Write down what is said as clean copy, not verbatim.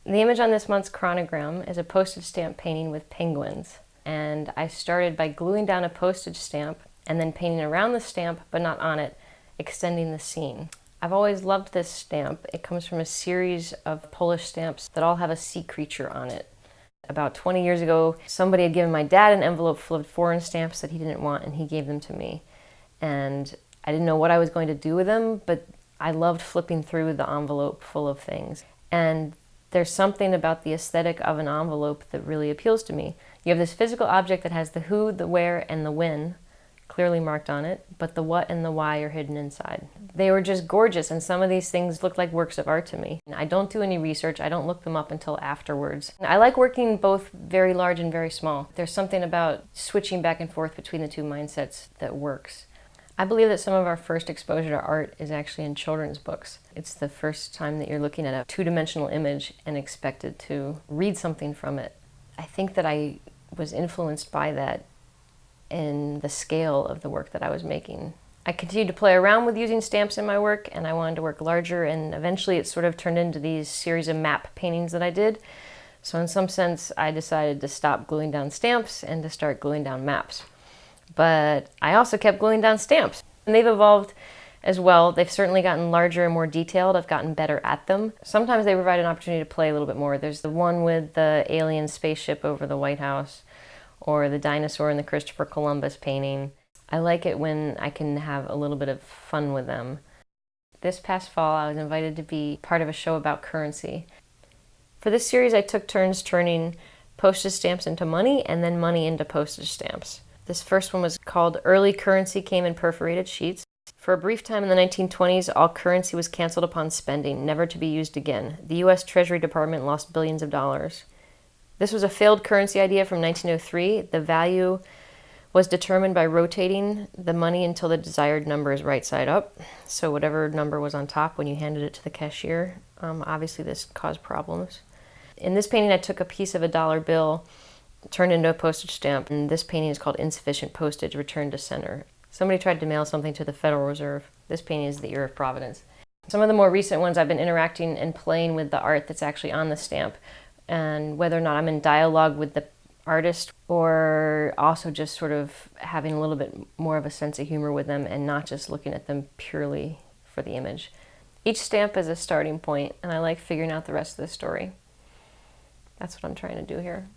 The image on this month's Chronogram is a postage stamp painting with penguins. And I started by gluing down a postage stamp and then painting around the stamp, but not on it, extending the scene. I've always loved this stamp. It comes from a series of Polish stamps that all have a sea creature on it. About 20 years ago, somebody had given my dad an envelope full of foreign stamps that he didn't want, and he gave them to me. And I didn't know what I was going to do with them, but I loved flipping through the envelope full of things. And there's something about the aesthetic of an envelope that really appeals to me. You have this physical object that has the who, the where, and the when clearly marked on it, but the what and the why are hidden inside. They were just gorgeous, and some of these things look like works of art to me. I don't do any research. I don't look them up until afterwards. I like working both very large and very small. There's something about switching back and forth between the two mindsets that works. I believe that some of our first exposure to art is actually in children's books. It's the first time that you're looking at a two-dimensional image and expected to read something from it. I think that I was influenced by that in the scale of the work that I was making. I continued to play around with using stamps in my work, and I wanted to work larger, and eventually it sort of turned into these series of map paintings that I did. So in some sense, I decided to stop gluing down stamps and to start gluing down maps. But I also kept gluing down stamps, and they've evolved as well. They've certainly gotten larger and more detailed. I've gotten better at them. Sometimes they provide an opportunity to play a little bit more. There's the one with the alien spaceship over the White House, or the dinosaur in the Christopher Columbus painting. I like it when I can have a little bit of fun with them. This past fall, I was invited to be part of a show about currency. For this series, I took turns turning postage stamps into money and then money into postage stamps. This first one was called Early Currency Came in Perforated Sheets. For a brief time in the 1920s, all currency was canceled upon spending, never to be used again. The U.S. Treasury Department lost billions of dollars. This was a failed currency idea from 1903. The value was determined by rotating the money until the desired number is right side up. So whatever number was on top when you handed it to the cashier. Obviously this caused problems. In this painting, I took a piece of a dollar bill, turned into a postage stamp, and this painting is called Insufficient Postage, Returned to Center. Somebody tried to mail something to the Federal Reserve. This painting is the Ear of Providence. Some of the more recent ones, I've been interacting and playing with the art that's actually on the stamp, and whether or not I'm in dialogue with the artist or also just sort of having a little bit more of a sense of humor with them and not just looking at them purely for the image. Each stamp is a starting point, and I like figuring out the rest of the story. That's what I'm trying to do here.